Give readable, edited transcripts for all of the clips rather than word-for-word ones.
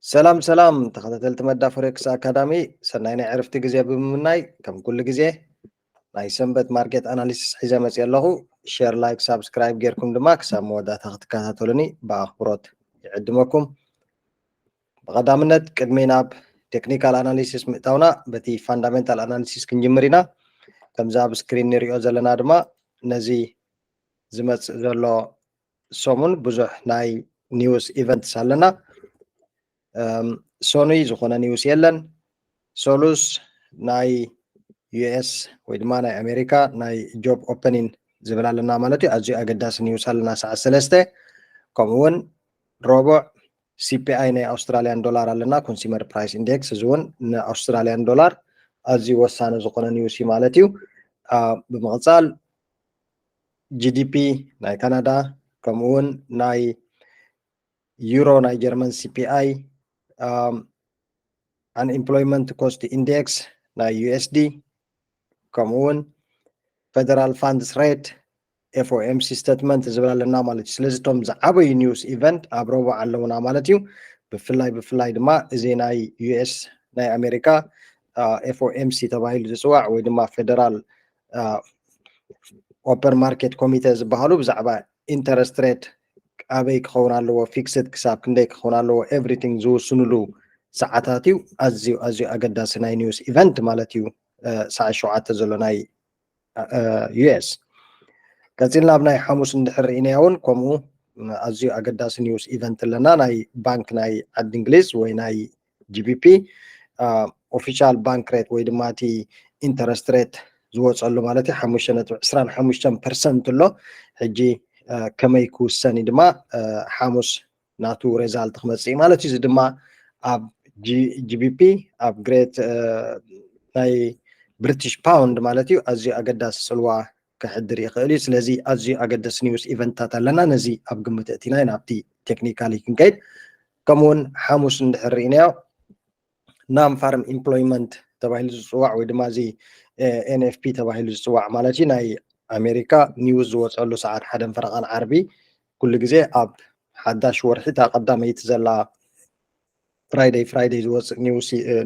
سلام سلام تخطيت مدى فوركس أكاديمي سنين عرفت جزء بمناي كم كل جزء ناي سنبت ماركت أناليسيس حزمة يالله شير لايك سبسكرايب غيركم دماغ سامودا تخطكاتولني بأخبارات يعدمكم بقدامنت قدمينا تكنيكال أناليسيس متاونا بتي فاندامنتال أناليسيس كنجمرينا كم زاب سكرين نريو زلنا دما نزي زمت زلو سومون بزح ناي نيوز إيفنت سالنا سوني زخونا نيوز يلن سولوس ناي US ويدما ناي أمريكا ناي جوب أوبنين زبلا لنا مالتي أجي أقداس نيوز هلنا ساعة سلسته كمون ربع CPI ناي أستراليان دولار لنا كونسيمر برايس إندكس زون نا أستراليان دولار أجي وسانا زخونا نيوسي مالتيو بمغزال GDP ناي كندا كمون ناي يورو ناي جرمن CPI unemployment cost index na USD كمون federal funds rate FOMC statement ዝብላለና ማለት እዩ ስለዚ ቶም ዝዓበዩ ኒውስ ኢቨንት ኣብ ረቡዕ ኣለውና ማለት እዩ ብፍላይ ድማ እዚ ናይ US ናይ ኣሜሪካ FOMC ተባሂሉ ዝፅዋዕ ወይ ድማ ፌደራል ኦፐን ማርኬት ኮሚቴ ዝበሃሉ ብዛዕባ ኢንተረስት ሬት ኣበይ ክኸውን ኣለዎ ፊክስድ ክሳብ ክንደይ ክኸውን ኣለዎ ኤቭሪቲንግ ዝውስንሉ ሰዓታት እዩ ኣዝዩ ኣገዳሲ ናይ ኒውስ ኢቨንት ማለት እዩ ሰዓት 7 ዘሎ ናይ US ቀፂልና ኣብ ናይ ሓሙስ እንድሕር ርኢናዮ እውን ከምኡ ኣዝዩ ኣገዳሲ ኒውስ ኢቨንት ኣለና ናይ ባንክ ናይ ዓዲ እንግሊዝ ወይ ናይ GBP ኦፊሻል ባንክ ሬት ወይ ድማ እቲ ኢንተረስት ሬት ዝወፀሉ ማለት እዩ 5.25% ኣሎ ሕጂ ከመይ ክውሰን ድማ ሓሙስ ናቱ ሬዛልት ክመፅእ ማለት እዩ እዚ ድማ ኣብ GBP ኣብ ግሬት ናይ ብሪቲሽ ፓውንድ ማለት እዩ ኣዝዩ ኣገዳሲ ፅልዋ كحدري يخلي سلازي أزي أقدس نيوز إيفنتات لنا نزي أبقى متأتينا نابتي تكنيكالي كنكيد كمون حاموس ندحرينيا نام فارم إمبلويمنت تبعي الزواع ودمازي NFP تبعي الزواع مالتي ناي أمريكا نيوز وصلوا ساعات حدا فرقان عربي كل جزء أب حدا شهور حتى قدام يتزلا فرايداي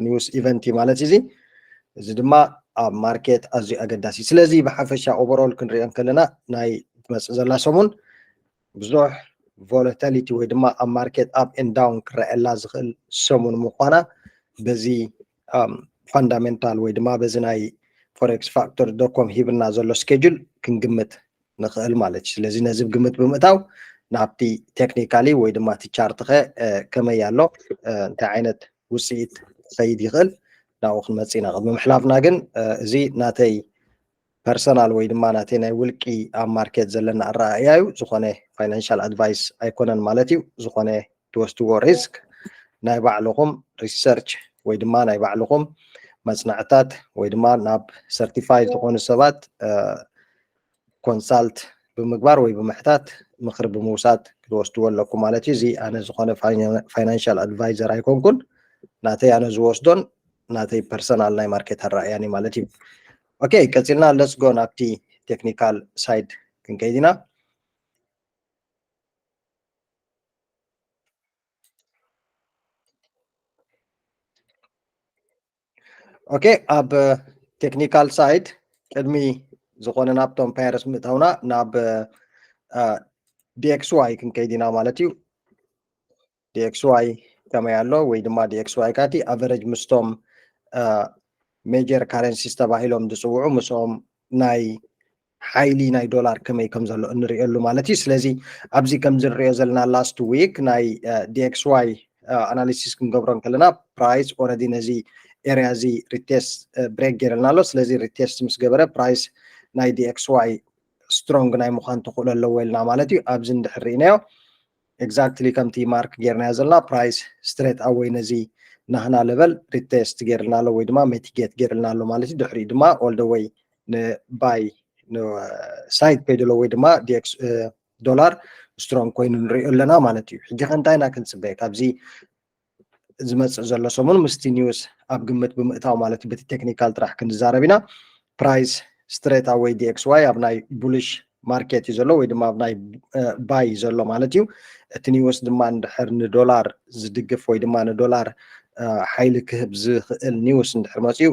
نيوز إيفنتي مالتي زي دما ኣብ ማርኬት ኣዝዩ ኣገዳሲ ስለዚ ብሓፈሻ ኦቨርኦል ክንሪኦ ከለና ናይ ትመፅእ ዘላ ሰሙን ብዙሕ ቮላቲሊቲ ወይ ድማ ኣብ ማርኬት ኣፕ ኤንድ ዳውን ክረአየላ ዝኽእል ሰሙን ምኳና በዚ ፋንዳሜንታል ወይ ድማ በዚ ናይ ፎሬክስ ፋክተር ዶኮም ሂብና ዘሎ ስኬጁል ክንግምት ንኽእል ማለት እዩ ስለዚ ነዚ ግምት ብምእታው ናብቲ ቴክኒካሊ ወይ ድማ እቲ ቻርት ኸ ከመይ ኣሎ እንታይ ዓይነት ውፅኢት ክኸይድ ይኽእል ናው ክንመፅእ ኢና ቅድሚ ምሕላፍና ግን እዚ ናተይ ፐርሰናል ወይ ድማ ናተይ ናይ ውልቂ ኣብ ማርኬት ዘለና ኣረኣእያ እዩ ዝኾነ ፋይናንሻል ኣድቫይስ ኣይኮነን ማለት እዩ ዝኾነ ትወስድዎ ሪስክ ናይ ባዕልኹም ሪሰርች ወይ ድማ ናይ ባዕልኹም መፅናዕታት ወይ ድማ ናብ ሰርቲፋይድ ዝኾኑ ሰባት ኮንሳልት ብምግባር ወይ ብምሕታት ምክሪ ብምውሳድ ክትወስድዎ ኣለኩም ማለት እዩ እዚ ኣነ ዝኾነ ፋይናንሻል ኣድቫይዘር ኣይኮንኩን ናተይ ኣነ ዝወስዶን ናተይ ፐርሰናል ናይ ማርኬት ኣረኣያኒ ማለት እዩ ኦኬ ቀፂልና ለትስ ጎ ናብቲ ቴክኒካል ሳይድ ክንከይድ ኢና ኦኬ ኣብ ቴክኒካል ሳይድ ቅድሚ ዝኾነ ናብቶም ፓይረስ ምእታውና ናብ DXY ክንከይድ ኢና ማለት እዩ DXY ከመይ ኣሎ ወይ ድማ DXY ካቲ ኣቨሬጅ ምስቶም ሜጀር ካረንሲስ ተባሂሎም ዝፅውዑ ምስኦም ናይ ሓይሊ ናይ ዶላር ከመይ ከም ዘሎ እንሪእየሉ ማለት እዩ ስለዚ ኣብዚ ከም ዝንሪኦ ዘለና ላስት ዊክ ናይ DXY ኣናሊሲስ ክንገብሮ ከለና ፕራይስ ኦልሬዲ ነዚ ኤርያ እዚ ሪቴስት ብሬክ ገይርልና ኣሎ ስለዚ ሪቴስት ምስ ገበረ ፕራይስ ናይ DXY ስትሮንግ ናይ ምዃን ትኽእሉ ኣለዎ ኢልና ማለት እዩ ኣብዚ እንድሕር ርኢናዮ ኤግዛክትሊ ከምቲ ማርክ ጌርናዮ ዘለና ፕራይስ ስትሬት ኣወይ ነዚ ናህና ለበል ሪቴስት ገይርልና ኣሎ ወይ ድማ ሚቲጌት ገይርልና ኣሎ ማለት እዩ ድሕሪ ድማ ኦል ደ ዌይ ንባይ ሳይድ ፔድሎ ወይ ድማ DX ዶላር ስትሮንግ ኮይኑ ንሪኦ ኣለና ማለት እዩ ሕጂ ከ እንታይ ኢና ክንፅበይ ካብዚ ዝመፅእ ዘሎ ሰሙን ምስቲ ኒውስ ኣብ ግምት ብምእታው ማለት እዩ በቲ ቴክኒካል ጥራሕ ክንዛረብ ኢና ፕራይስ ስትሬት ኣወይ DXY ኣብ ናይ ቡሊሽ ማርኬት እዩ ዘሎ ወይ ድማ ኣብ ናይ ባይ ዘሎ ማለት እዩ እቲ ኒውስ ድማ እንድሕር ንዶላር ዝድግፍ ወይ ድማ ንዶላር ሓይሊ ክህብ ዝኽእል ኒውስ እንድሕር መፅዩ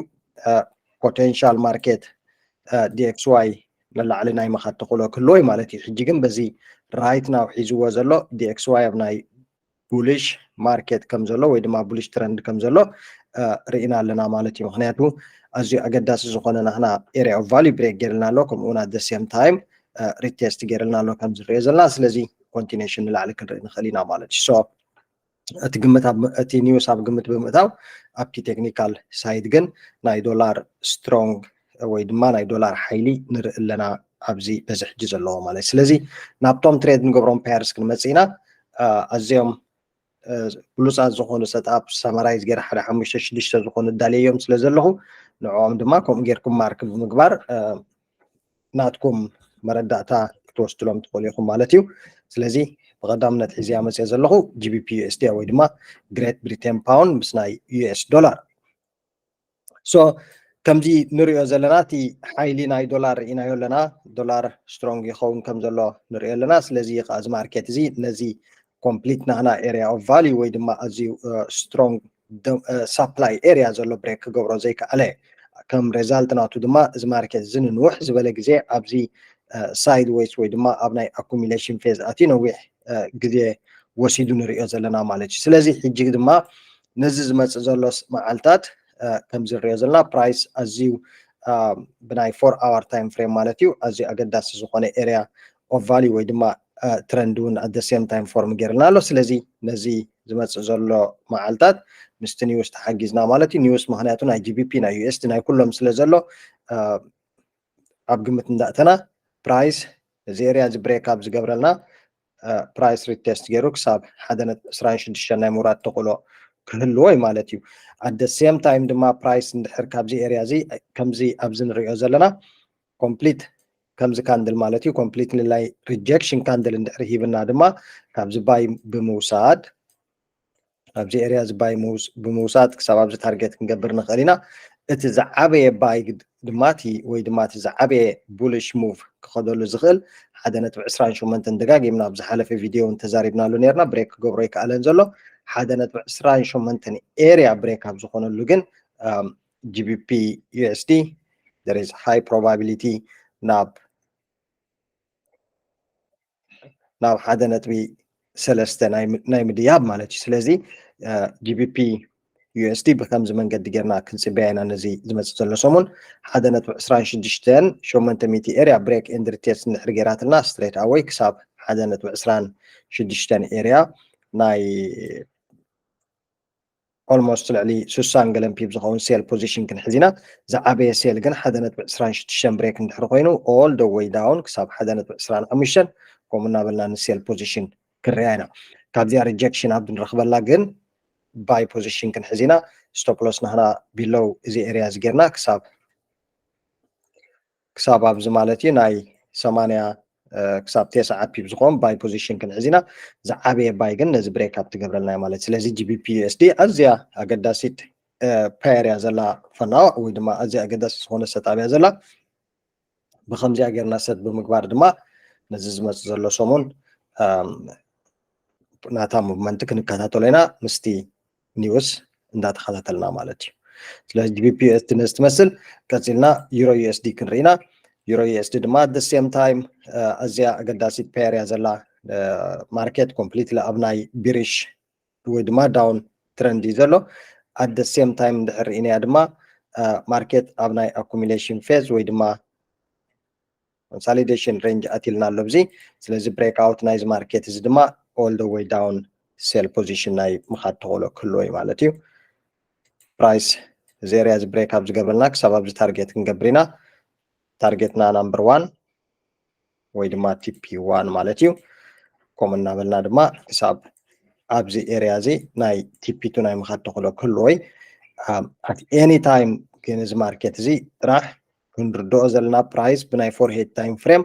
ፖቴንሻል ማርኬት DXY ንላዕሊ ናይ ምኻድ ተኽእሎ ክህልዎ እዩ ማለት እዩ ሕጂ ግን በዚ ራይት ናው ሒዝዎ ዘሎ DXY ኣብ ናይ ቡሊሽ ማርኬት ከም ዘሎ ወይ ድማ ቡሊሽ ትረንድ ከም ዘሎ ርኢና ኣለና ማለት እዩ ምክንያቱ ኣዝዩ ኣገዳሲ ዝኾነ ናትና ኤሪያ ኦፍ ቫልዩ ብሬክ ገይርልና ኣሎ ከምኡ ውን ኣት ደ ሴም ታይም ሪቴስት ገይርልና ኣሎ ከም ዝርኦ ዘለና ስለዚ ኮንቲኔሽን ንላዕሊ ክንርኢ ንኽእል ኢና ማለት እዩ እቲ ግምት እቲ ኒውስ ኣብ ግምት ብምእታው ኣብቲ ቴክኒካል ሳይድ ግን ናይ ዶላር ስትሮንግ ወይ ድማ ናይ ዶላር ሓይሊ ንርኢ ኣለና ኣብዚ በዚ ሕጂ ዘለዎ ማለት እዩ ስለዚ ናብቶም ትሬድ ንገብሮም ፔርስ ክንመፅእ ኢና ኣዝዮም ብሉፃት ዝኾኑ ሰትኣፕ ሰመራይዝ ገይረ ሓደ 5-6 ዝኾኑ ዳልዮም ስለ ዘለኹ ንዕኦም ድማ ከምኡ ጌርኩም ማርክ ብምግባር ናትኩም መረዳእታ ክትወስድሎም ትኽእሉ ኢኹም ማለት እዩ ስለዚ ብቐዳምነት ሒዝያ መፅአ ዘለኹ GBP USD ወይ ድማ ግሬት ብሪቴን ፓውንድ ምስ ናይ US ዶላር ከምዚ ንሪኦ ዘለና እቲ ሓይሊ ናይ ዶላር ርኢናዮ ኣለና ዶላር ስትሮንግ ይኸውን ከም ዘሎ ንሪኦ ኣለና ስለዚ ከዓ እዚ ማርኬት እዚ ነዚ ኮምፕሊት ናህና ኤሪያ ኦፍ ቫልዩ ወይ ድማ ኣዝዩ ስትሮንግ ሳፕላይ ኤሪያ ዘሎ ብሬክ ክገብሮ ዘይከኣለ ከም ሬዛልት ናቱ ድማ እዚ ማርኬት እዚ ንንውሕ ዝበለ ግዜ ኣብዚ ሳይድ ዌይስ ወይ ድማ ኣብ ናይ ኣኩሚሌሽን ፌዝ ኣትዩ ነዊሕ ግዜ ወሲዱ ንሪኦ ዘለና ማለት እዩ ስለዚ ሕጂ ድማ ነዚ ዝመፅእ ዘሎ መዓልታት ከም ዝሪኦ ዘለና ፕራይስ ኣዝዩ ብናይ 4 hour ታይም ፍሬም ማለት እዩ ኣዝዩ ኣገዳሲ ዝኾነ ኤሪያ ኦፍ ቫልዩ ወይ ድማ ትረንድ እውን ኣት ደ ሴም ታይም ፎርም ገይርና ኣሎ ስለዚ ነዚ ዝመፅእ ዘሎ መዓልታት ምስቲ ኒውስ ተሓጊዝና ማለት እዩ ኒውስ ምክንያቱ ናይ GBP ናይ USD ናይ ኩሎም ስለ ዘሎ ኣብ ግምት እንዳእተና ፕራይስ እዚ ኤሪያ እዚ ብሬክ ኣብ ዝገብረልና ፕራይስ ሪቴስት ገይሩ ክሳብ 1.26 ናይ ምውራድ ተኽእሎ ክህልዎ እዩ ማለት እዩ ኣት ደ ሴም ታይም ድማ ፕራይስ እንድሕር ካብዚ ኤሪያ እዚ ከምዚ ኣብዚ ንሪኦ ዘለና ኮምፕሊት ከምዚ ካንድል ማለት እዩ ኮምፕሊት ንላይ ሪጀክሽን ካንድል እንድሕር ሂብና ድማ ካብዚ ባይ ብምውሳድ ኣብዚ ኤሪያ እዚ ባይ ብምውሳድ ክሳብ ኣብዚ ታርጌት ክንገብር ንኽእል ኢና እቲ ዝዓበየ ባይ ድማ እቲ ወይ ድማ እቲ ዝዓበየ ቡሊሽ ሙቭ ክኸደሉ ዝኽእል 1.28 ደጋጊምና ኣብ ዝሓለፈ ቪድዮ ተዛሪብናሉ ነርና ብሬክ ክገብሮ ይከኣለን ዘሎ 1.28 ኤሪያ ብሬክ ኣብ ዝኾነሉ ግን GBP USD there is high probability ናብ 1.3 ናይ ምድያብ ማለት እዩ ስለዚ GBP USD ብከምዚ መንገዲ ጌርና ክንፅበያ ኢና ነዚ ዝመፅእ ዘሎ ሰሙን 1.26 ኤሪያ ብሬክ ኤንድ ሪቴስት እንድሕር ጌራትና ስትሬት ኣወይ ክሳብ 1.26 ኤሪያ ናይ ኦልሞስት ልዕሊ 60 ገለን ፒፕ ዝኸውን ሴል ፖዚሽን ክንሕዝ ኢና ዝዓበየ ሴል ግን 1.26 ብሬክ እንድሕር ኮይኑ ኦል ደ ዌይ ዳውን ክሳብ 1.25 ከምኡ እናበልና ንሴል ፖዚሽን ክንሪኣ ኢና ካብዚኣ ሪጀክሽን ኣብ ንረኽበላ ግን ባይ ፖዚሽን ክንሕዝ ኢና ስቶፕ ሎስ ናህና ቢሎው እዚ ኤሪያ እዚ ጌርና ክሳብ ኣብዚ ማለት እዩ ናይ 80 ክሳብ 9 ፒፕ ዝኸውን ባይ ፖዚሽን ክንሕዝ ኢና ዝዓበየ ባይ ግን ነዚ ብሬክ ኣብ ትገብረልና ማለት ስለዚ GBP USD ኣዝያ ኣገዳሲት ፔር እያ ዘላ ፈናዋ ወይ ድማ ኣዝያ ኣገዳሲ ዝኾነ ሰጣብ እያ ዘላ ብከምዚኣ ጌርና ሰት ብምግባር ድማ ነዚ ዝመፅእ ዘሎ ሰሙን ናታ ሙቭመንት ክንከታተሎ ኢና ምስቲ ኒውስ እንዳተኸታተልና ማለት እዩ ስለዚ GBP USD ነዚ ትመስል ቀፂልና ዩሮ USD ክንርኢ ኢና ዩሮ USD ድማ at the same time ኣዝያ ኣገዳሲት ፔር እያ ዘላ ማርኬት ኮምፕሊትሊ ኣብ ናይ ቢሪሽ ወይ ድማ ዳውን ትረንድ እዩ ዘሎ at the same time እንድሕር ርኢናያ ድማ ማርኬት ኣብ ናይ ኣኩሚሌሽን ፌዝ ወይ ድማ ኮንሶሊዴሽን ሬንጅ ኣትልና ኣሎ ብዚ ስለዚ ብሬክ ኣውት ናይዚ ማርኬት እዚ ድማ all the way down ሴል ፖዚሽን ናይ ምኻድ ተኽእሎ ክህልዎ እዩ ማለት እዩ ፕራይስ እዚ ኤሪያ እዚ ብሬክ ኣብ ዝገብረልና ክሳብ ኣብዚ ታርጌት ክንገብር ኢና ታርጌትና ናምበር 1 ወይ ድማ TP1 ማለት እዩ ከምኡ እናበልና ድማ ክሳብ ኣብዚ ኤሪያ እዚ ናይ TP2 ናይ ምኻድ ተኽእሎ ክህልዎ እዩ at any time ግን እዚ ማርኬት እዚ ጥራሕ ክንርድኦ ዘለና ፕራይስ ብናይ ፎርሄድ ታይም ፍሬም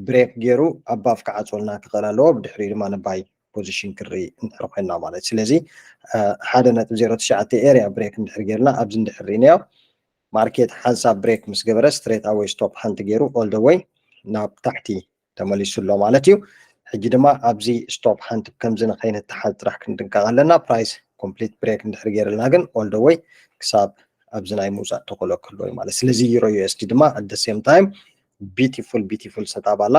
ብሬክ ገይሩ ኣባፍ ክዓፅወልና ክኽእል ኣለዎ ብድሕሪኡ ድማ ንባይ ፖዚሽን ክርኢ እንድሕር ኮይንና ማለት ስለዚ 1.09 ኤሪያ ብሬክ እንድሕር ጌርና ኣብዚ እንድሕር ርኢናዮ ማርኬት ሓንሳብ ብሬክ ምስ ገበረ ስትሬት ኣወይ ስቶፕ ሓንቲ ገይሩ ኦል ደ ዌይ ናብ ታሕቲ ተመሊሱ ኣሎ ማለት እዩ ሕጂ ድማ ኣብዚ ስቶፕ ሓንቲ ከምዚ ንኸይንተሓዝ ጥራሕ ክንድንቀቕ ኣለና ፕራይስ ኮምፕሊት ብሬክ እንድሕር ገይርልና ግን ኦል ደ ወይ ክሳብ ኣብዚ ናይ ምውፃእ ተኽእሎ ክህልዎ እዩ ማለት ስለዚ ዩሮ ዩኤስዲ ድማ ኣት ደ ሴም ታይም ቢቲፉል ሰጣብ ኣላ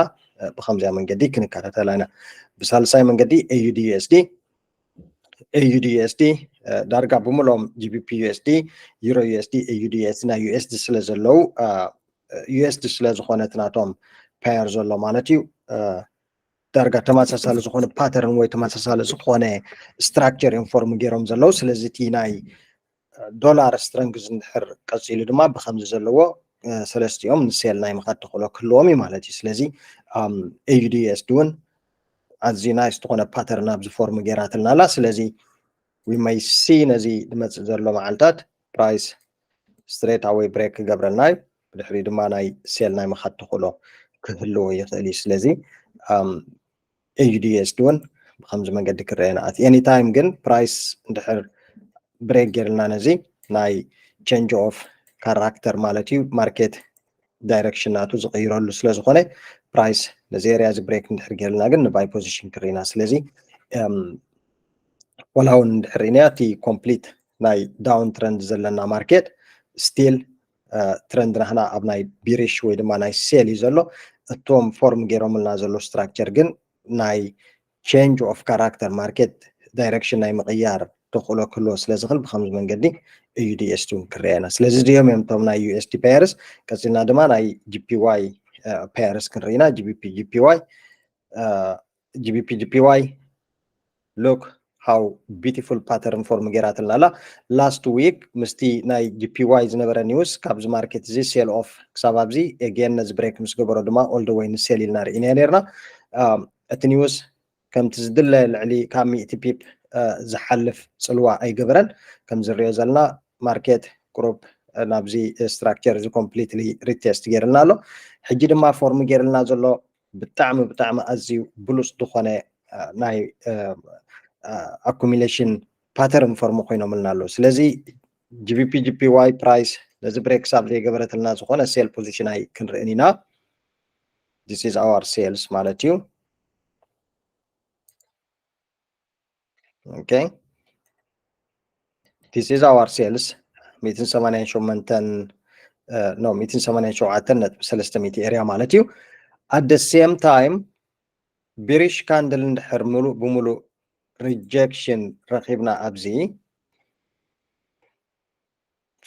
ብከምዚያ መንገዲ ክንከታተላ ኢና ብሳልሳይ መንገዲ ኤዩዲ ዩኤስዲ ዳርጋ ብምሎም ጂቢፒ ዩኤስዲ ዩሮ ዩኤስዲ ኤዩዲ ዩኤስዲ ናይ ዩኤስዲ ስለ ዘለው ዩኤስዲ ስለ ዝኾነት ናቶም ፓየር ዘሎ ማለት እዩ ዳርጋ ተመሳሳሊ ዝኾነ ፓተርን ወይ ተመሳሳሊ ዝኾነ ስትራክቸር ኢንፎርም ገይሮም ዘለው ስለዚ እቲ ናይ ዶላር ስትረንግዝ እንድሕር ቀፂሉ ድማ ብከምዚ ዘለዎ ሰለስቲኦም ንሴል ናይ ምኻድ ተኽእሎ ክህልዎም እዩ ማለት እዩ ስለዚ ኤዩዲ ዩኤስዲ እውን ኣዝዩ ናይስ ዝኾነ ፓተርን ኣብዚ ፎርም ገይራትልና ኣላ ስለዚ we may see ነዚ ድመፅእ ዘሎ መዓልታት ፕራይስ ስትሬት ኣዌይ ብሬክ ክገብረልና እዩ ብድሕሪ ድማ ናይ ሴል ናይ ምኻድ ተኽእሎ ክህልዎ ይኽእል እዩ ስለዚ ኤዩዲ ዩኤስዲ እውን ብከምዚ መንገዲ ክረአየና ኣት ኤኒ ታይም ግን ፕራይስ እንድሕር ብሬክ ገይርልና ነዚ ናይ ቼንጅ ኦፍ ካራክተር ማለት እዩ ማርኬት ዳይሬክሽን ናቱ ዝቕይረሉ ስለ ዝኾነ ፕራይስ ነዚ ኤርያ እዚ ብሬክ እንድሕር ገይርልና ግን ንባይ ፖዚሽን ክርኢና ስለዚ ወላ እውን እንድሕር ኢና እቲ ኮምፕሊት ናይ ዳውን ትረንድ ዘለና ማርኬት ስቲል ትረንድ ናህና ኣብ ናይ ቢሪሽ ወይ ድማ ናይ ሴል እዩ ዘሎ እቶም ፎርም ገይሮምልና ዘሎ ስትራክቸር ግን ናይ ቼንጅ ኦፍ ካራክተር ማርኬት ዳይሬክሽን ናይ ምቕያር ተኽእሎ ክህልዎ ስለ ዝኽእል ብከምዚ መንገዲ ኤዩዲ ዩኤስዲ እውን ክረአየና ስለዚ እዚኦም እዮም እቶም ናይ ዩኤስዲ ፓየርስ ቀፂልና ድማ ናይ ጂፒዋይ ፓየርስ ክንርኢና ጂፒዋይ ሎክ ሃው ቢቲፉል ፓተርን ፎርም ገይራትልና ኣላ ላስት ዊክ ምስቲ ናይ ጂፒዋይ ዝነበረ ኒውስ ካብዚ ማርኬት እዚ ሴል ኦፍ ክሳብ ኣብዚ ኤጌን ነዚ ብሬክ ምስ ገበሮ ድማ ኦል ደ ወይ ንሴል ኢልና ርኢና ነርና እቲ ኒውስ ከምቲ ዝድለ ልዕሊ ካብ 100 ፒፕ ዝሓልፍ ፅልዋ ኣይገበረን ከም ዝሪኦ ዘለና ማርኬት ግሩፕ ናብዚ ስትራክቸር እዚ ኮምፕሊትሊ ሪቴስት ገይርልና ኣሎ ሕጂ ድማ ፎርም ገይርልና ዘሎ ብጣዕሚ ኣዝዩ ብሉፅ ዝኾነ ናይ አኩሚሌሽን ፓተርን ፎርም ኮይኖምልና ኣሎ ስለዚ ጂፒዋይ ፕራይስ ነዚ ብሬክ ሳብ ዘይገበረትልና ዝኾነ ሴል ፖዚሽን ኣይ ክንርአን ኢና this is our sales ማለት እዩ okay this is our sales 187 ኤሪያ ማለት እዩ at the same time bearish candle እንድሕር ሙሉእ ብሙሉእ rejection ረኺብና ኣብዚ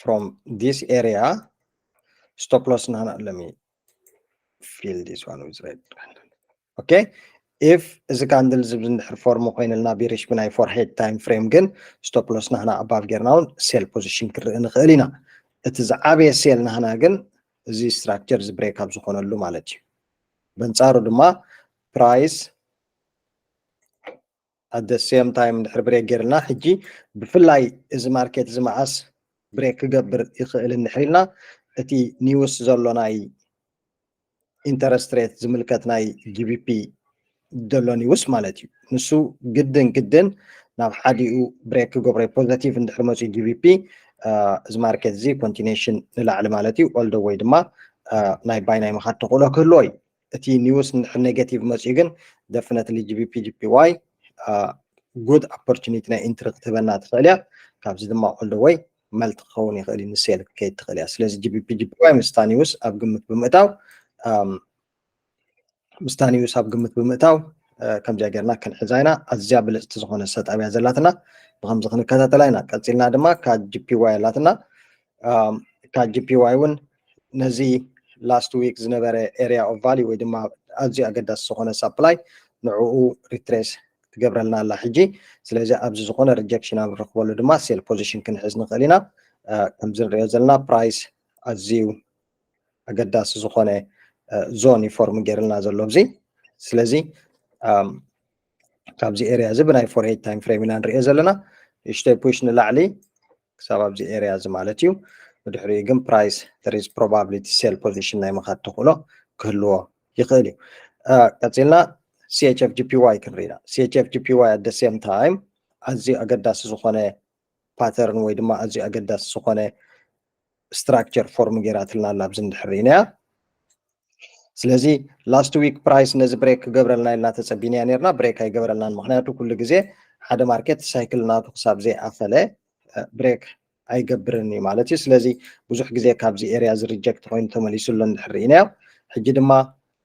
from this area stop loss ናህና let me fill this one with red okay if እዚ ካንድል ዝብል እንድሕር ፎርም ኮይንልና ቢሪሽ ብናይ ፎርሄድ ታይም ፍሬም ግን ስቶፕ ሎስ ናህና ኣባብ ጌርና እውን ሴል ፖዚሽን ክርኢ ንኽእል ኢና እቲ ዝዓበየ ሴል ናህና ግን እዚ ስትራክቸር እዚ ብሬክ ኣብ ዝኾነሉ ማለት እዩ በንፃሩ ድማ ፕራይስ at the same time እንድሕር ብሬክ ገይርልና ሕጂ ብፍላይ እዚ ማርኬት እዚ መዓስ ብሬክ ክገብር ይኽእል እንድሕር ኢልና እቲ ኒውስ ዘሎ ናይ ኢንተረስት ሬት ዝምልከት ናይ ጂቢፒ ዘሎ ኒውስ ማለት እዩ ንሱ ግድን ናብ ሓዲኡ ብሬክ ክገብሮ ፖዚቲቭ እንድሕር መፅኡ ጂቢፒ እዚ ማርኬት እዚ ኮንቲኒሽን ንላዕሊ ማለት እዩ ኦል ደ ወይ ድማ ናይ ባይ ናይ ምኻድ ተኽእሎ ክህልዎ እዩ እቲ ኒውስ እንድሕር ኔጋቲቭ መፅኡ ግን ደፍነትሊ ጂፒዋይ ጉድ ኦፖርቹኒቲ ናይ ኢንትሪ ክትህበና ትኽእል እያ ካብዚ ድማ ኦል ደ ወይ መልቲ ክኸውን ይኽእል እዩ ንሴል ክከይድ ትኽእል እያ ስለዚ ጂፒዋይ ምስታ ኒውስ ኣብ ግምት ብምእታው ከምዚያ ጌርና ክንሕዛ ኢና ኣዝያ ብልፅቲ ዝኾነ ሰጣብያ ዘላትና ብከምዚ ክንከታተላ ኢና ቀፂልና ድማ ካብ ጂፒዋይ ኣላትና ካብ ጂፒዋይ እውን ነዚ ላስት ዊክ ዝነበረ ኤሪያ ኦፍ ቫሊ ወይ ድማ ኣዝዩ ኣገዳሲ ዝኾነ ሳፕላይ ንዕኡ ሪትሬስ ትገብረልና ኣላ ሕጂ ስለዚ ኣብዚ ዝኾነ ሪጀክሽን ኣብ ንረክበሉ ድማ ሴል ፖዚሽን ክንሕዝ ንኽእል ኢና ከምዚ ንሪኦ ዘለና ፕራይስ ኣዝዩ ኣገዳሲ ዝኾነ ዞን ፎርም ገይርልና ዘሎ እዚ ስለዚ ካብዚ ኤሪያ እዚ ብናይ ፎርሄድ ታይም ፍሬም ኢና ንሪኦ ዘለና ንእሽተይ ፑሽ ንላዕሊ ክሳብ ኣብዚ ኤሪያ እዚ ማለት እዩ ብድሕሪኡ ግን ፕራይስ there is probability ሴል ፖዚሽን ናይ ምኻድ ተኽእሎ ክህልዎ ይኽእል እዩ ቀፂልና CHF GPY ክንሪኢና CHF GPY at the same time ኣዝዩ ኣገዳሲ ዝኾነ ፓተርን ወይ ድማ ኣዝዩ ኣገዳሲ ዝኾነ ስትራክቸር ፎርም ገይራትልና ኣላ ኣብዚ እንድሕር ርኢናያ ስለዚህ ላስት ዊክ ፕራይስ ነዚ ብሬክ ክገብረልና ኢልና ተፀቢና ነርና ብሬክ ኣይገበረልናን ምክንያቱ ኩሉ ግዜ ሓደ ማርኬት ሳይክል ናቱ ክሳብ ዘይኣፈለ ብሬክ ኣይገብርን እዩ ማለት እዩ ስለዚ ብዙሕ ግዜ ካብዚ ኤርያ ዝሪጀክት ኮይኑ ተመሊሱሎ እንድሕር ኢናዮ ሕጂ ድማ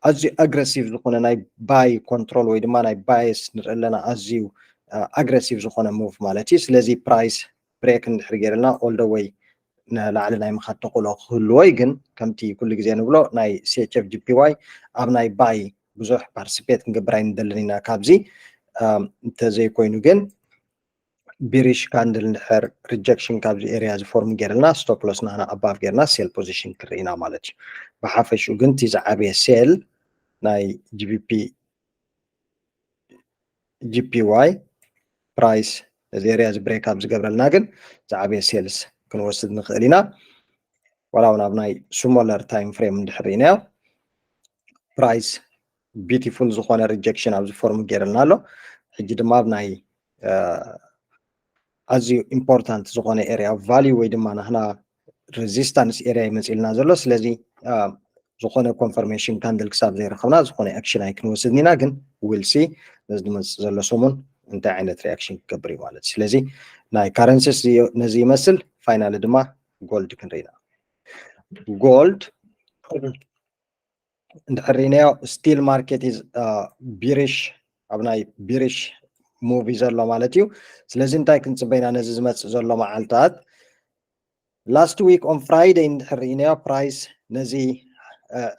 ኣዝዩ ኣግረሲቭ ዝኾነ ናይ ባይ ኮንትሮል ወይ ድማ ናይ ባይስ ንርኢ ኣለና ኣዝዩ ኣግረሲቭ ዝኾነ ሙቭ ማለት እዩ ስለዚ ፕራይስ ብሬክ እንድሕር ገይርልና ኦል ደ ዌይ ንላዕሊ ናይ ምኻድ ተኽእሎ ክህልዎይ ግን ከምቲ ኩሉ ግዜ ንብሎ ናይ ሲኤችኤፍ ጂፒዋይ ኣብ ናይ ባይ ብዙሕ ፓርቲሲፔት ክንገብር ኣይንደልን ኢና ካብዚ እንተዘይኮይኑ ግን ቢሪሽ ካንድል እንድሕር ሪጀክሽን ካብዚ ኤርያ ዝፎርም ገይርልና ስቶፕ ሎስ ናና ኣባፍ ገይርና ሴል ፖዚሽን ክርኢና ማለት እዩ ብሓፈሽኡ ግን እቲ ዝዓበየ ሴል ናይ ጂፒዋይ ፕራይስ እዚ ኤርያ እዚ ብሬክ ኣብ ዝገብረልና ግን ዝዓበየ ሴልስ ክንወስድ ንኽእል ኢና ዋላ እውን ኣብ ናይ ስሞለር ታይም ፍሬም እንድሕር ኢናዮ ፕራይስ ቢዩቲፉል ዝኾነ ሪጀክሽን ኣብዚ ፎርም ገይርልና ኣሎ ሕጂ ድማ ኣብ ናይ ኣዝዩ ኢምፖርታንት ዝኾነ ኤርያ ቫልዩ ወይ ድማ ናህና ሬዚስታንስ ኤርያ ይመፅልና ዘሎ ስለዚ ዝኾነ ኮንፈርሜሽን ካንድል ክሳብ ዘይረኸብና ዝኾነ ኣክሽን ኣይክንወስድ ኢና ግን ዊልሲ ነዚ ዝመፅእ ዘሎ ሰሙን እንታይ ዓይነት ሪኣክሽን ክገብር እዩ ማለት ስለዚ ናይ ካረንሲስ ነዚ ይመስል ፋይናሊ ድማ ጎልድ ክንርኢና ጎልድ እንድሕር ኢናዮ ስቲል ማርኬት ኢዝ ቢሪሽ ኣብ ናይ ቢሪሽ ሙቭ ዘሎ ማለት እዩ ስለዚ እንታይ ክንፅበይና ነዚ ዝመፅእ ዘሎ መዓልትታት ላስት ዊክ ኦን ፍራይደይ እንድሕር ኢናዮ ፕራይስ ነዚ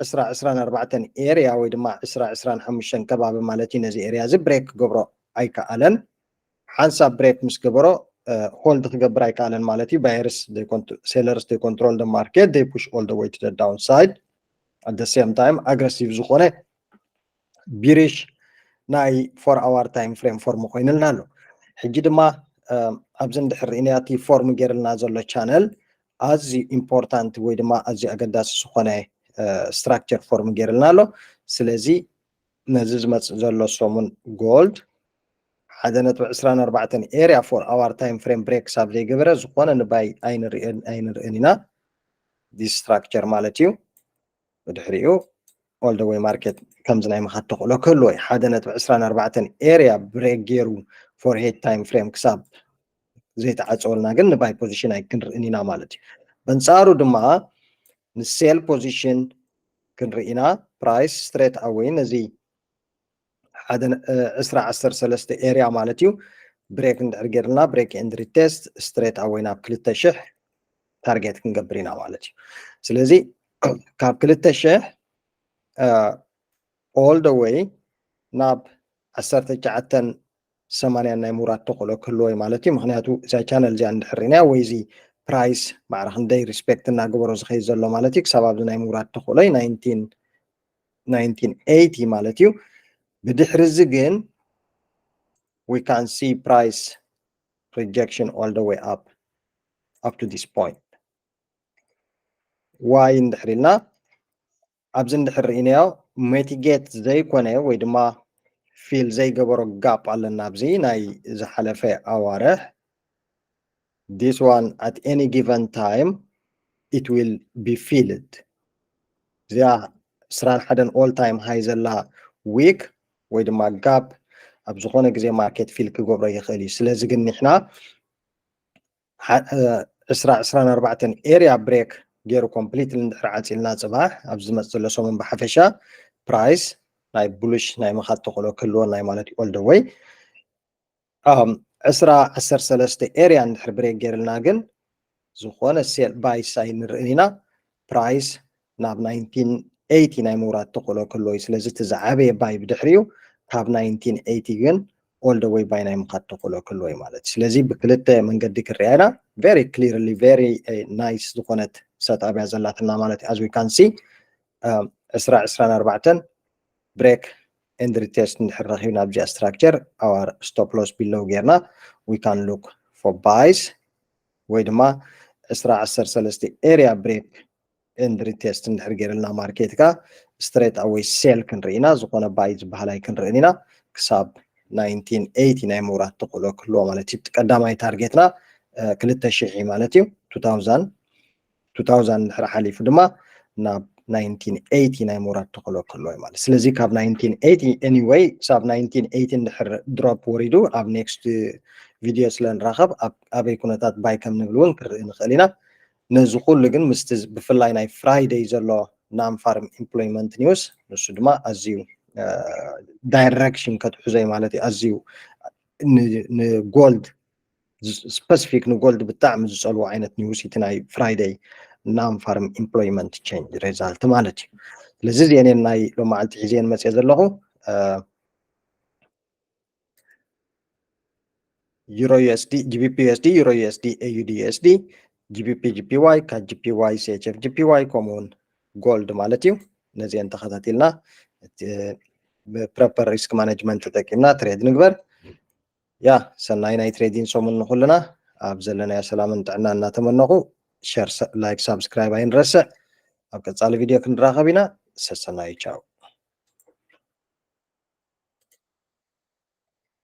2024 ኤርያ ወይ ድማ 2025 ከባቢ ማለት እዩ ነዚ ኤርያ እዚ ብሬክ ክገብሮ ኣይከኣለን ሓንሳብ ብሬክ ምስ ገበሮ ሆልድ ክገብር ኣይከኣለን ማለት እዩ ባየርስ ሴለርስ ዴይ ኮንትሮል ደ ማርኬት ዴይ ፑሽ ኦል ደ ዌይ ቱ ደ ዳውን ሳይድ at the same time aggressive ዝኾነ ቢሪሽ ናይ 4 hour time frame ፎርም ኮይኑልና ኣሎ ሕጂ ድማ ኣብዚ እንድሕር ኢናቲ ፎርም ገይርልና ዘሎ ቻነል ኣዝዩ ኢምፖርታንት ወይ ድማ ኣዝዩ ኣገዳሲ ዝኾነ ስትራክቸር ፎርም ገይርልና ኣሎ ስለዚ ነዚ ዝመፅእ ዘሎ ሰሙን ጎልድ 1.24 ኤርያ 4 hour time frame ብሬክ ሳብ ዘይገበረ ዝኾነ ንባይ ኣይንርእን ኢና ዲስ ስትራክቸር ማለት እዩ ብድሕሪኡ ኦል ደ ዌይ ማርኬት ከምዚ ናይ ምኻድ ተኽእሎ ክህልዎ 1.24 ኤርያ ብሬክ ገይሩ ፎር ሄድ ታይም ፍሬም ክሳብ ዘይተዓፀወልና ግን ንባይ ፖዚሽን ኣይክንርእን ኢና ማለት እዩ በንፃሩ ድማ ንሴል ፖዚሽን ክንርኢና ፕራይስ ስትሬት ኣዌይ ነዚ 1.13 ኤርያ ማለት እዩ ብሬክ እንድሕር ገይርልና ብሬክ ኤንድ ሪቴስት ስትሬት ኣዌይ ናብ 2000 ታርጌት ክንገብር ኢና ማለት እዩ ስለዚ ካብ 2000 ኦል ደ ዌይ ናብ 1980 ናይ ሙራድ ተኽእሎ ክህልወይ ማለት እዩ ምክንያቱ እዛ ቻነል እዚኣ እንድሕር ኢና ወይ እዚ ፕራይስ ማዕረ ክንደይ ሪስፔክት እናገበሮ ዝኸይድ ዘሎ ማለት እዩ ክሳብ ኣብዚ ናይ ሙራድ ተኽእሎይ 1980 ማለት እዩ ብድሕሪ እዚ ግን we can see price rejection all the way up to this point ዋይ እንድሕር ኢልና ኣብዚ እንድሕር ኢናዮ ሜቲጌት ዘይኮነ ወይ ድማ ፊል ዘይገበሮ ጋፕ ኣለና ኣብዚ ናይ ዝሓለፈ ኣዋርሕ this one at any given time it will be filled እዚኣ 21 all time high ዘላ ዊክ ወይ ድማ ጋፕ ኣብ ዝኾነ ግዜ ማርኬት ፊል ክገብሮ ይኽእል እዩ ስለዚ ግን ንሕና 2024 ኤርያ ብሬክ ገይሩ ኮምፕሊት እንድሕር ዓፂልና ፅባሕ ኣብዚ ዝመፅእ ዘሎ ሰሙን ብሓፈሻ ፕራይስ ናይ ቡልሽ ናይ ምኻድ ተኽእሎ ክህልዎ ናይ ማለት እዩ ኦል ደ ዌይ 13 ኤርያ እንድሕር ብሬክ ገይርልና ግን ዝኾነ ሴል ባይ ሳይ ንርእን ኢና ፕራይስ ናብ 1980 ናይ ምውራድ ተኽእሎ ክህልዎ እዩ ስለዚ እቲ ዝዓበየ ባይ ብድሕሪኡ ካብ 1980 ግን ኦል ደ ዌይ ባይ ናይ ምኻድ ተኽእሎ ክህልዎ እዩ ማለት እዩ ስለዚ ብክልተ መንገዲ ክርአያ ኢና ቨሪ ክሊርሊ ቨሪ ናይስ ዝኾነት ሰጣብያ ዘላትና ማለት as we can see 2024 break and retest እንድሕር ረኺብና ኣብዚኣ ስትራክቸር our stop loss below ጌርና we can look for buys ወይ ድማ 13 area break and retest እንድሕር ገይርልና ማርኬት ካ straight away sell ክንርኢና ዝኾነ buy ዝበሃል ኣይክንርእን ኢና ክሳብ 1980 ናይ ምውራድ ተኽእሎ ክህልዎ ማለት እዩ ቀዳማይ ታርጌትና 2000 ማለት እዩ 2000 እንድሕር ሓሊፉ ድማ ናብ 1980 ናይ ምውራድ ተኽእሎ ከለዎ ማለት ስለዚ ካብ 1980 anyway ሳብ 1980 ድሕር ድሮፕ ወሪዱ ኣብ ኔክስት ቪድዮ ስለ ንራኸብ ኣበይ ኩነታት ባይ ከም ንብል እውን ክርኢ ንኽእል ኢና ነዚ ኩሉ ግን ምስቲ ብፍላይ ናይ ፍራይደይ ዘሎ ናን ፋርም ኤምፕሎይመንት ኒውስ ንሱ ድማ ኣዝዩ ዳይሬክሽን ከትሕዞይ ማለት እዩ ኣዝዩ ንጎልድ ስፔሲፊክ ንጎልድ ብጣዕሚ ዝፀልዎ ዓይነት ኒውስ እቲ ናይ ፍራይደይ ናን ፋርም ኤምፕሎይመንት ቼንጅ ሪዛልት ማለት እዩ ስለዚ እዚአን ናይ ሎማዓልቲ ሒዘን መፅአ ዘለኹ ዩሮ ዩኤስዲ ጂቢፒ ዩኤስዲ ዩሮ ዩኤስዲ ኤዩዲ ዩኤስዲ ጂቢፒ ጂፒዋይ ካጂፒዋይ ሲኤችኤፍ ጂፒዋይ ከምኡውን ጎልድ ማለት እዩ ነዚአን ተኸታቲልና ብፕሮፐር ሪስክ ማኔጅመንት ተጠቂምና ትሬድ ንግበር ያ ሰናይ ናይ ትሬዲንግ ሰሙን ንኩልና ኣብ ዘለናዮ ሰላምን ጥዕና እናተመነኹ ሸር ላይክ ሳብስክራይብ ኣይንረስዕ ኣብ ቀፃሊ ቪድዮ ክንራኸብ ኢና ሰናይ ቻው